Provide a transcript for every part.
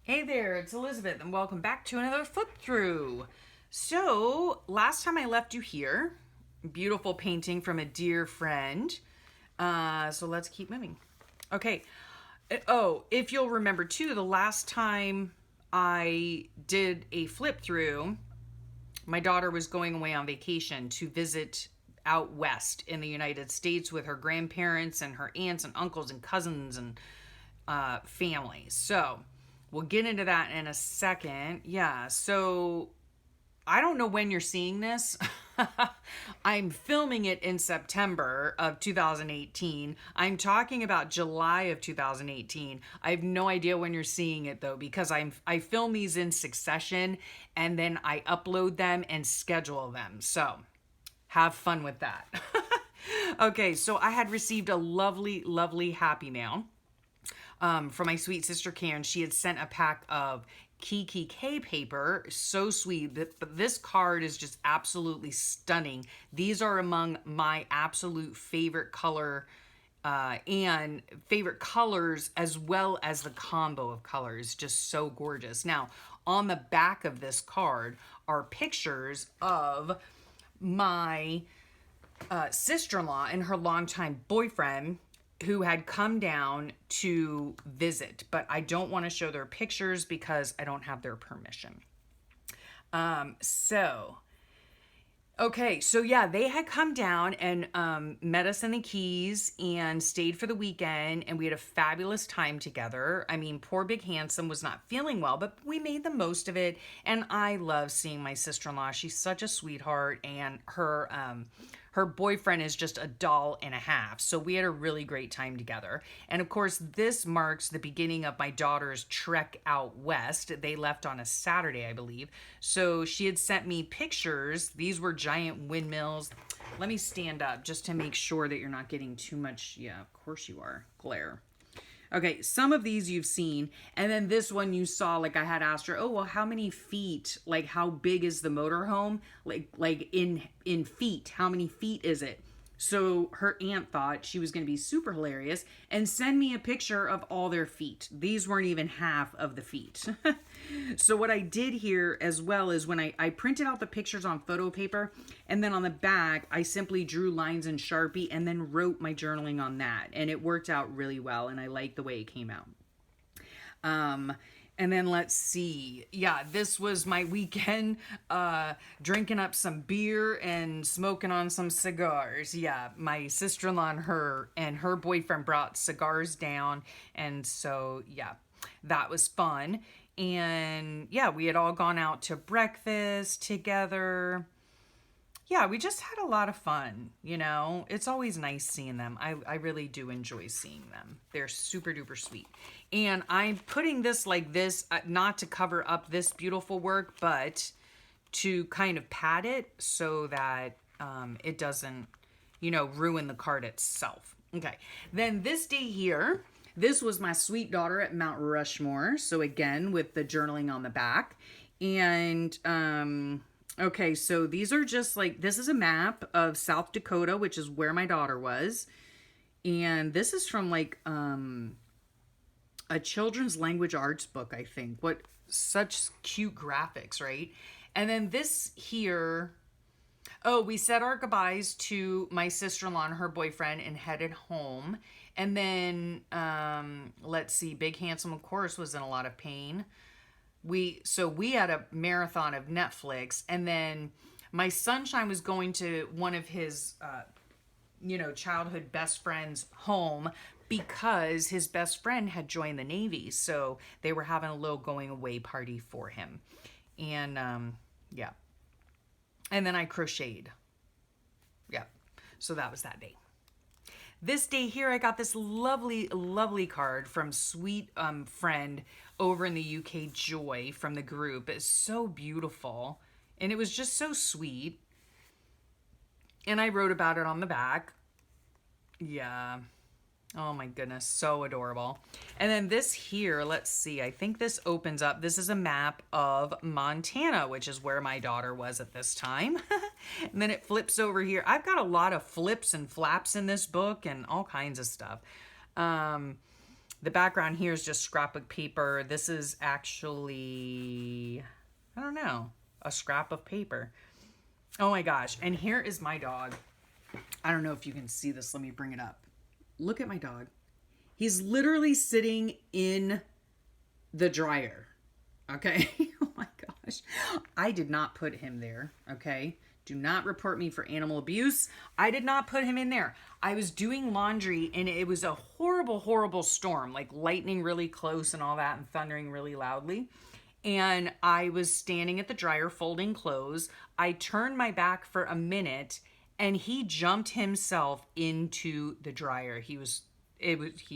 Hey there, it's Elizabeth, and welcome back to another flip through. So, last time I left you here, beautiful painting from a dear friend. So let's keep moving. Okay. Oh, if you'll remember too, the last time I did a flip through, my daughter was going away on vacation to visit out west in the United States with her grandparents and her aunts and uncles and cousins and family. So we'll get into that in a second. Yeah, so I don't know when you're seeing this. I'm filming it in September of 2018. I'm talking about July of 2018. I have no idea when you're seeing it though, because I film these in succession and then I upload them and schedule them. So have fun with that. Okay, so I had received a lovely, lovely happy mail from my sweet sister Karen. She had sent a pack of Kiki K paper. So sweet. But this card is just absolutely stunning. These are among my absolute favorite color and favorite colors, as well as the combo of colors. Just so gorgeous. Now, on the back of this card are pictures of my sister-in-law and her longtime boyfriend who had come down to visit, but I don't want to show their pictures because I don't have their permission. So yeah, they had come down and met us in the Keys and stayed for the weekend, and we had a fabulous time together. I mean, poor Big Handsome was not feeling well, but we made the most of it, and I love seeing my sister-in-law. She's such a sweetheart, and her boyfriend is just a doll and a half. So we had a really great time together. And of course, this marks the beginning of my daughter's trek out west. They left on a Saturday, I believe. So she had sent me pictures. These were giant windmills. Let me stand up just to make sure that you're not getting too much, yeah, of course you are, glare. Okay, some of these you've seen, and then this one you saw, like I had asked her, oh, well, how many feet, like how big is the motorhome? Like in feet, how many feet is it? So her aunt thought she was going to be super hilarious and send me a picture of all their feet. These weren't even half of the feet. So what I did here as well is when I printed out the pictures on photo paper, and then on the back, I simply drew lines in Sharpie and then wrote my journaling on that. And it worked out really well, and I liked the way it came out. And then let's see. Yeah, this was my weekend drinking up some beer and smoking on some cigars. Yeah, my sister-in-law and her boyfriend brought cigars down, and so yeah, that was fun. And yeah, we had all gone out to breakfast together. Yeah, we just had a lot of fun, you know. It's always nice seeing them. I really do enjoy seeing them. They're super duper sweet. And I'm putting this like this, not to cover up this beautiful work, but to kind of pad it so that it doesn't, you know, ruin the card itself. Okay, then this day here, this was my sweet daughter at Mount Rushmore. So again, with the journaling on the back. And okay, so these are just like, this is a map of South Dakota, which is where my daughter was. And this is from like a children's language arts book, I think. What such cute graphics, right? And then this here, oh, we said our goodbyes to my sister-in-law and her boyfriend and headed home. And then let's see, Big Handsome, of course, was in a lot of pain. We had a marathon of Netflix, and then my sunshine was going to one of his childhood best friends home because his best friend had joined the Navy, so they were having a little going away party for him. And yeah, and then I crocheted. Yeah, so that was that day. This day here, I got this lovely, lovely card from sweet friend over in the UK, Joy, from the group. It's so beautiful, and it was just so sweet. And I wrote about it on the back. Yeah. Oh my goodness, so adorable. And then this here, let's see, I think this opens up. This is a map of Montana, which is where my daughter was at this time. And then it flips over here. I've got a lot of flips and flaps in this book and all kinds of stuff. The background here is just scrapbook paper. This is actually, I don't know, a scrap of paper. Oh my gosh. And here is my dog. I don't know if you can see this. Let me bring it up. Look at my dog. He's literally sitting in the dryer. Okay. Oh my gosh. I did not put him there. Okay. Do not report me for animal abuse. I did not put him in there. I was doing laundry and it was a horrible, horrible storm, like lightning really close and all that and thundering really loudly. And I was standing at the dryer folding clothes. I turned my back for a minute and he jumped himself into the dryer. He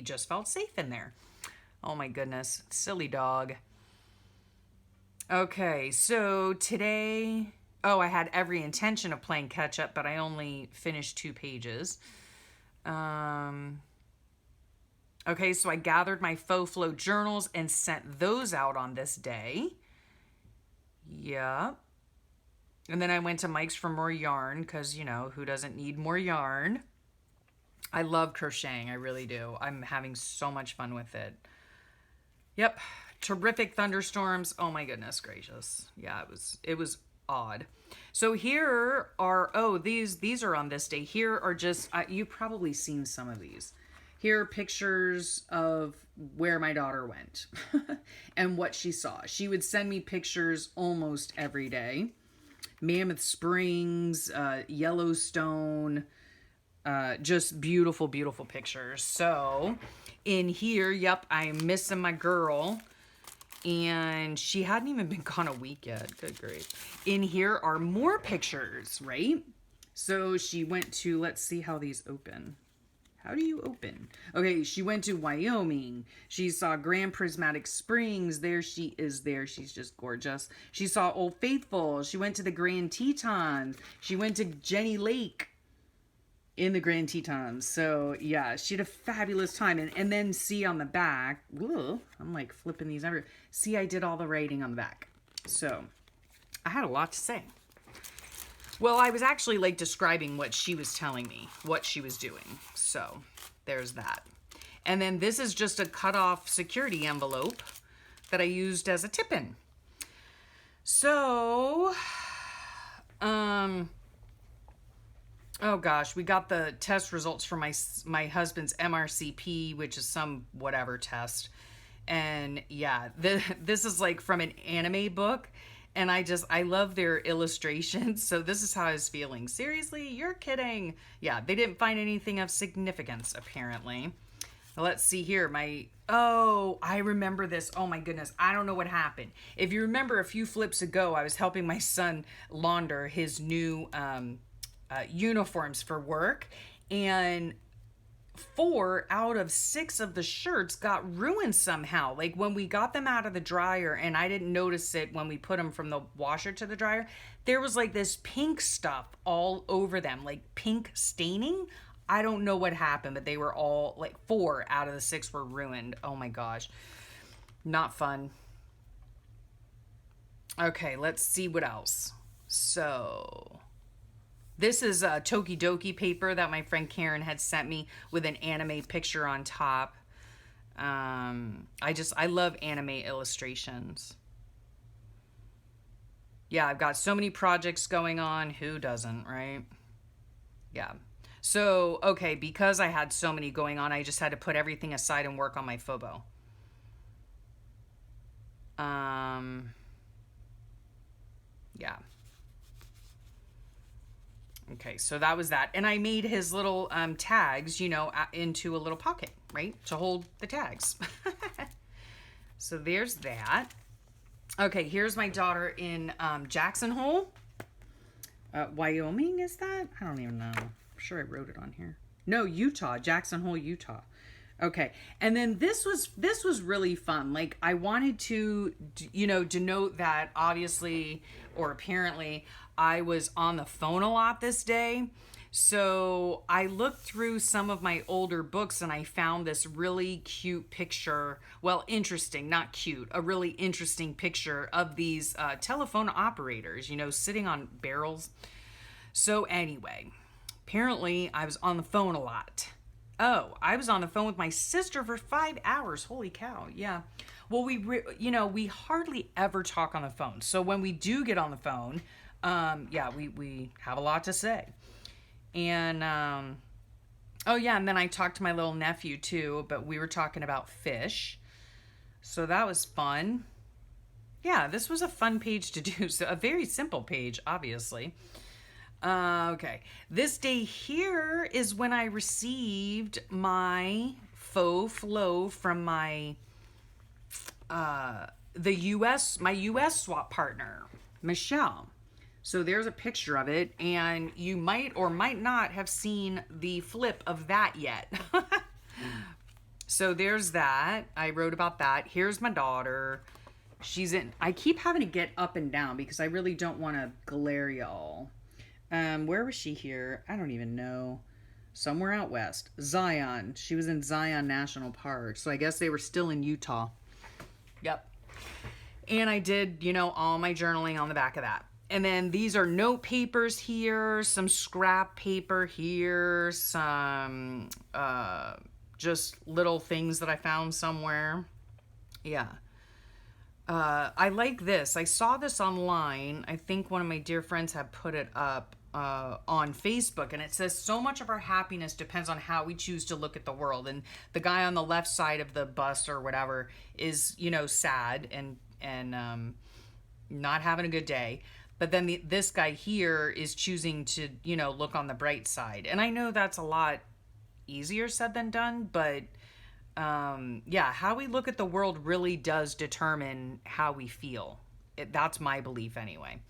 just felt safe in there. Oh my goodness. Silly dog. Okay, so today, I had every intention of playing catch up, but I only finished 2 pages. Okay, so I gathered my faux flow journals and sent those out on this day. Yep. And then I went to Mike's for more yarn because, who doesn't need more yarn? I love crocheting. I really do. I'm having so much fun with it. Yep. Terrific thunderstorms. Oh my goodness gracious. Yeah, it was odd. So here are, these are on this day. Here are just, you've probably seen some of these. Here are pictures of where my daughter went and what she saw. She would send me pictures almost every day. Mammoth Springs, Yellowstone, just beautiful, beautiful pictures. So in here, yep, I'm missing my girl. And she hadn't even been gone a week yet. Good grief. In here are more pictures, right? So she went to, let's see how these open. How do you open? Okay, she went to Wyoming. She saw Grand Prismatic Springs. There she is there. She's just gorgeous. She saw Old Faithful. She went to the Grand Tetons. She went to Jenny Lake in the Grand Tetons. So yeah, she had a fabulous time. And then see on the back, whoa, I'm like flipping these everywhere. See, I did all the writing on the back. So I had a lot to say. Well, I was actually like describing what she was telling me, what she was doing. So there's that. And then this is just a cut off security envelope that I used as a tip-in. So, oh gosh, we got the test results for my husband's MRCP, which is some whatever test. And yeah, this is like from an anime book. And I love their illustrations. So this is how I was feeling. Seriously, you're kidding. Yeah, they didn't find anything of significance, apparently. Let's see here. I remember this. Oh my goodness. I don't know what happened. If you remember a few flips ago, I was helping my son launder his new uniforms for work. And 4 out of 6 of the shirts got ruined somehow. Like when we got them out of the dryer, and I didn't notice it when we put them from the washer to the dryer, there was like this pink stuff all over them, like pink staining. I don't know what happened, but they were all like 4 out of the 6 were ruined. Oh my gosh. Not fun. Okay, let's see what else. So this is a Tokidoki paper that my friend Karen had sent me with an anime picture on top. I love anime illustrations. Yeah, I've got so many projects going on. Who doesn't, right? Yeah. So, okay, because I had so many going on, I just had to put everything aside and work on my Phobo. Yeah. Okay, so that was that. And I made his little tags, into a little pocket, right? To hold the tags. So there's that. Okay, here's my daughter in Jackson Hole. Wyoming, is that? I don't even know. I'm sure I wrote it on here. No, Utah. Jackson Hole, Utah. Okay, and then this was really fun. Like, I wanted to, denote that obviously, or apparently, I was on the phone a lot this day. So I looked through some of my older books and I found this really cute picture. Well, interesting, not cute. A really interesting picture of these telephone operators, sitting on barrels. So anyway, apparently I was on the phone a lot. Oh, I was on the phone with my sister for 5 hours. Holy cow. Yeah. Well, we hardly ever talk on the phone. So when we do get on the phone, yeah, we have a lot to say. And, oh yeah, and then I talked to my little nephew too, but we were talking about fish. So that was fun. Yeah, this was a fun page to do. So a very simple page, obviously. Okay. This day here is when I received my faux flow from my US swap partner, Michelle. So there's a picture of it, and you might or might not have seen the flip of that yet. So there's that. I wrote about that. Here's my daughter. I keep having to get up and down because I really don't want to glare y'all. Where was she here? I don't even know. Somewhere out west. Zion. She was in Zion National Park. So I guess they were still in Utah. Yep. And I did, all my journaling on the back of that. And then these are note papers here, some scrap paper here, some just little things that I found somewhere. Yeah. I like this. I saw this online. I think one of my dear friends had put it up on Facebook, and it says, so much of our happiness depends on how we choose to look at the world. And the guy on the left side of the bus or whatever is, sad and not having a good day. But then this guy here is choosing to, look on the bright side. And I know that's a lot easier said than done, but yeah, how we look at the world really does determine how we feel. That's my belief anyway.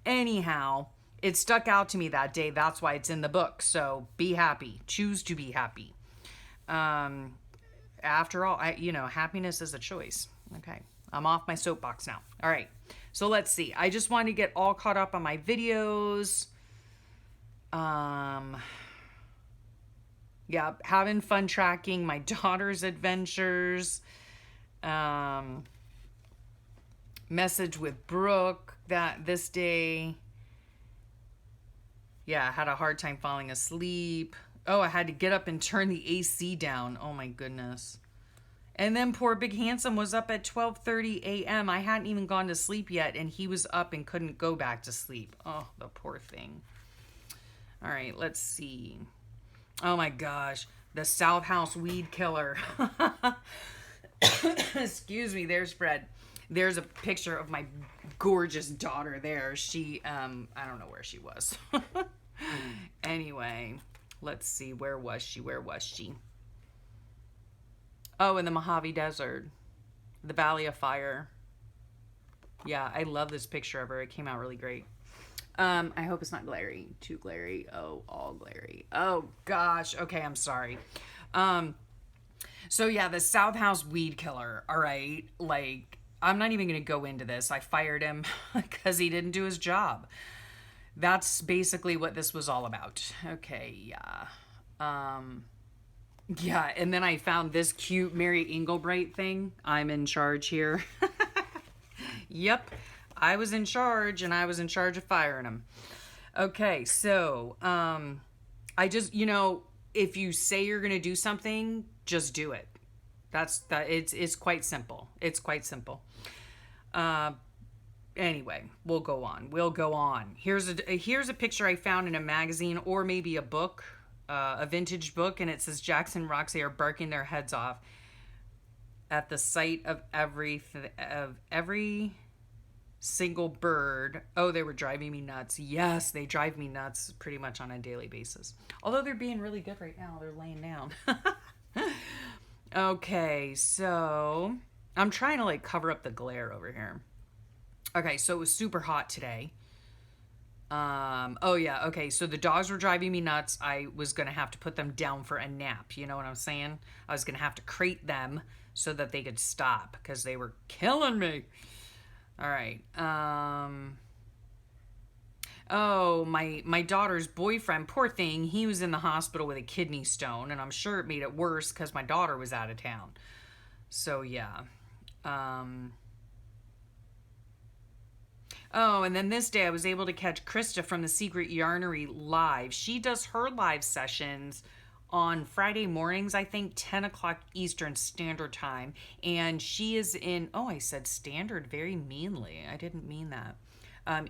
Anyhow, it stuck out to me that day. That's why it's in the book. So be happy. Choose to be happy. After all, happiness is a choice. Okay. I'm off my soapbox now. All right. So let's see. I just wanted to get all caught up on my videos. Yeah, having fun tracking my daughter's adventures. Message with Brooke this day. Yeah, I had a hard time falling asleep. Oh, I had to get up and turn the AC down. Oh my goodness. And then poor Big Handsome was up at 12:30 a.m. I hadn't even gone to sleep yet, and he was up and couldn't go back to sleep. Oh, the poor thing. All right, let's see. Oh my gosh, the South House weed killer. Excuse me, there's Fred. There's a picture of my gorgeous daughter there. She, I don't know where she was. Anyway, let's see, where was she? Oh, in the Mojave Desert, the Valley of Fire. Yeah, I love this picture of her. It came out really great. I hope it's not glary. Too glary. Oh, all glary. Oh, gosh. Okay, I'm sorry. So, yeah, the South House weed killer, all right? Like, I'm not even going to go into this. I fired him because he didn't do his job. That's basically what this was all about. Okay, yeah. Yeah, and then I found this cute Mary Englebright thing. I'm in charge here. Yep, I was in charge, and I was in charge of firing him. Okay, so I just, if you say you're going to do something, just do it. It's quite simple. It's quite simple. Anyway, we'll go on. Here's a picture I found in a magazine or maybe a book. A vintage book, and it says Jackson and Roxy are barking their heads off at the sight of every single bird. Oh, they were driving me nuts. Yes, they drive me nuts pretty much on a daily basis. Although they're being really good right now. They're laying down. Okay, so I'm trying to cover up the glare over here. Okay, so it was super hot today. Oh yeah, okay, so the dogs were driving me nuts. I was gonna have to put them down for a nap, you know what I'm saying? I was gonna have to crate them so that they could stop because they were killing me. All right. Oh, my daughter's boyfriend, poor thing, he was in the hospital with a kidney stone, and I'm sure it made it worse because my daughter was out of town. So yeah. Oh, and then this day I was able to catch Krista from the Secret Yarnery live. She does her live sessions on Friday mornings, I think 10 o'clock Eastern Standard Time. And she is in, oh, I said standard very meanly. I didn't mean that.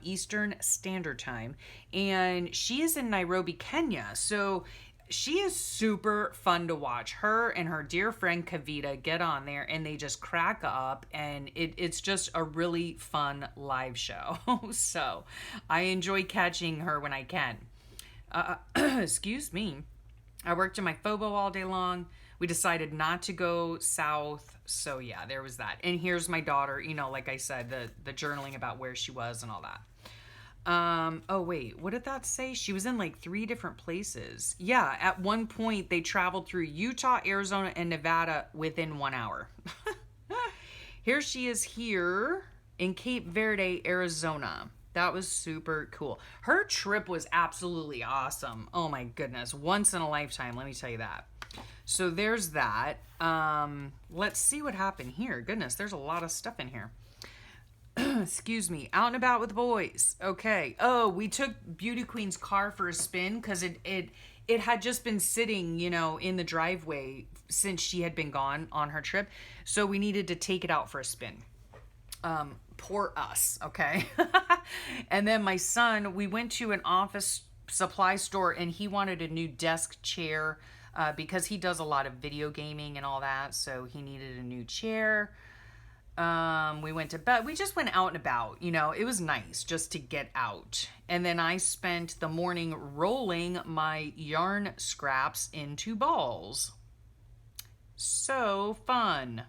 Eastern Standard Time. And she is in Nairobi, Kenya. So she is super fun to watch. Her and her dear friend Kavita get on there and they just crack up, and it's just a really fun live show. So I enjoy catching her when I can. Excuse me. I worked in my phobo all day long. We decided not to go south. So yeah, there was that. And here's my daughter, you know, like I said, the journaling about where she was and all that. Oh wait, what did that say? She was in like 3 different places. Yeah, at one point they traveled through Utah, Arizona, and Nevada within 1 hour. Here she is here in Cape Verde, Arizona. That was super cool. Her trip was absolutely awesome. Oh my goodness. Once in a lifetime, let me tell you that. So there's that. Let's see what happened here. Goodness, there's a lot of stuff in here. Excuse me. Out and about with the boys. Okay. Oh, we took Beauty Queen's car for a spin because it had just been sitting, you know, in the driveway since she had been gone on her trip. So we needed to take it out for a spin. Poor us, okay? And then my son, we went to an office supply store and he wanted a new desk chair because he does a lot of video gaming and all that. So he needed a new chair. We went to bed. We just went out and about, you know, it was nice just to get out. And then I spent the morning rolling my yarn scraps into balls. So fun.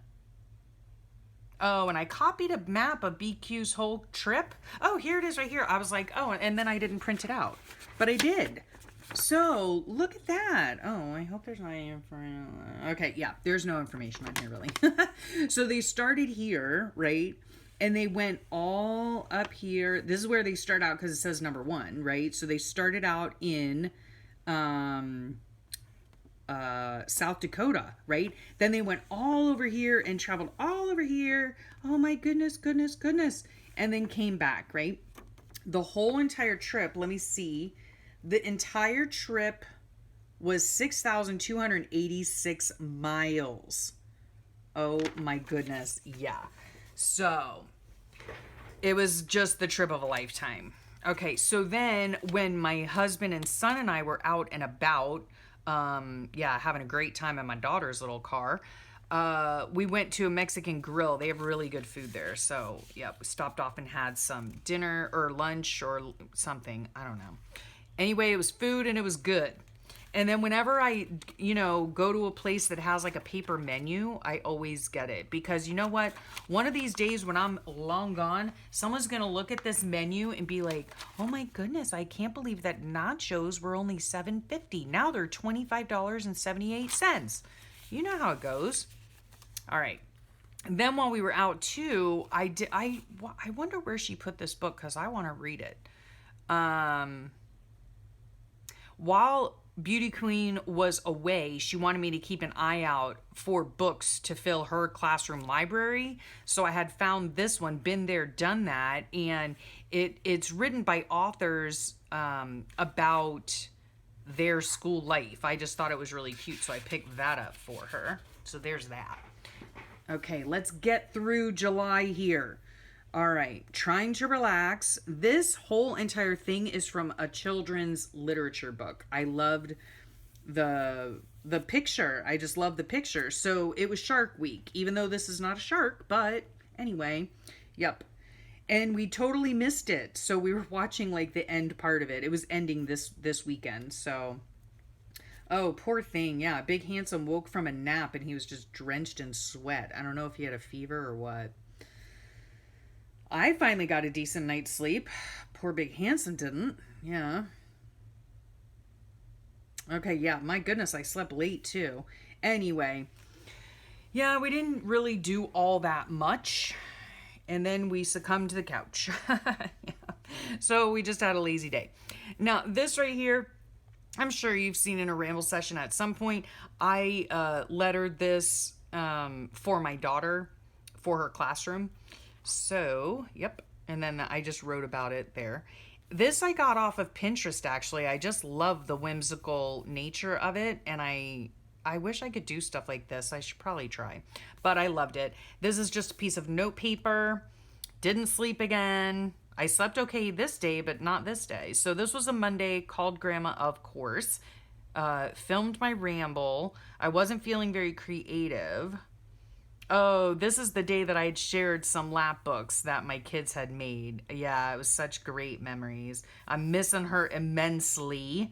Oh, and I copied a map of BQ's whole trip. Oh, here it is right here. I was like, oh, and then I didn't print it out. But I did. So, look at that. Oh, I hope there's not any information. Okay, yeah, there's no information on here, really. So, they started here, right? And they went all up here. This is where they start out because it says number 1, right? So, they started out in South Dakota, right? Then they went all over here and traveled all over here. Oh my goodness, goodness, goodness. And then came back, right? The whole entire trip, let me see. The entire trip was 6,286 miles. Oh my goodness. Yeah. So it was just the trip of a lifetime. Okay. So then when my husband and son and I were out and about, having a great time in my daughter's little car. We went to a Mexican grill. They have really good food there. So, yeah, we stopped off and had some dinner or lunch or something. I don't know. Anyway, it was food and it was good. And then whenever I, you know, go to a place that has like a paper menu, I always get it. Because you know what? One of these days when I'm long gone, someone's going to look at this menu and be like, oh my goodness, I can't believe that nachos were only $7.50. Now they're $25.78. You know how it goes. All right. And then while we were out too, I wonder where she put this book because I want to read it. While Beauty Queen was away, she wanted me to keep an eye out for books to fill her classroom library. So I had found this one, been there, done that. And it's written by authors about their school life. I just thought it was really cute, so I picked that up for her. So there's that. Okay, let's get through July here. All right, trying to relax. This whole entire thing is from a children's literature book. I loved the picture. I just love the picture. So it was Shark Week, even though this is not a shark, but anyway, yep. And we totally missed it. So we were watching like the end part of it. It was ending this weekend. So, oh, poor thing. Yeah, Big Handsome woke from a nap and he was just drenched in sweat. I don't know if he had a fever or what. I finally got a decent night's sleep. Poor Big Handsome didn't. Yeah. Okay, yeah, my goodness, I slept late too. Anyway, yeah, we didn't really do all that much. And then we succumbed to the couch. Yeah. So we just had a lazy day. Now, this right here, I'm sure you've seen in a ramble session at some point. I lettered this for my daughter for her classroom. So, yep. And then I just wrote about it there. This I got off of Pinterest actually. I just love the whimsical nature of it, and I wish I could do stuff like this. I should probably try. But I loved it. This is just a piece of note paper. Didn't sleep again. I slept okay this day, but not this day. So this was a Monday, called Grandma, of course. Filmed my ramble. I wasn't feeling very creative. Oh, this is the day that I had shared some lap books that my kids had made. Yeah, it was such great memories. I'm missing her immensely.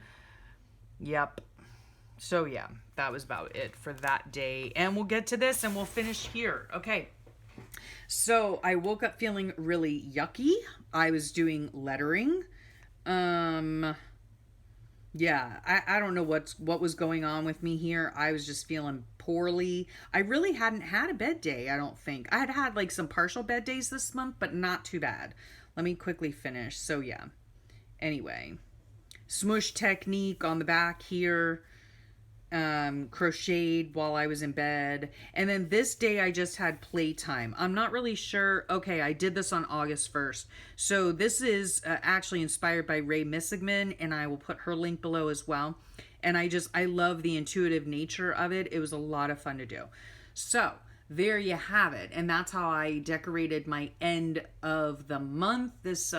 Yep. So yeah, that was about it for that day. And we'll get to this and we'll finish here. Okay. So I woke up feeling really yucky. I was doing lettering. Um yeah, I don't know what was going on with me here. I was just feeling poorly. I really hadn't had a bed day, I don't think. I had had like some partial bed days this month, but not too bad. Let me quickly finish. So yeah. Anyway, smush technique on the back here, crocheted while I was in bed. And then this day I just had playtime. I'm not really sure. Okay, I did this on August 1st. So this is actually inspired by Ray Missigman, and I will put her link below as well. And I love the intuitive nature of it. It was a lot of fun to do. So there you have it. And that's how I decorated my end of the month. This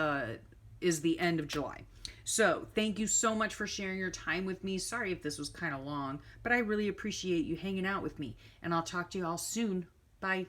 is the end of July. So thank you so much for sharing your time with me. Sorry if this was kind of long, but I really appreciate you hanging out with me. And I'll talk to you all soon. Bye.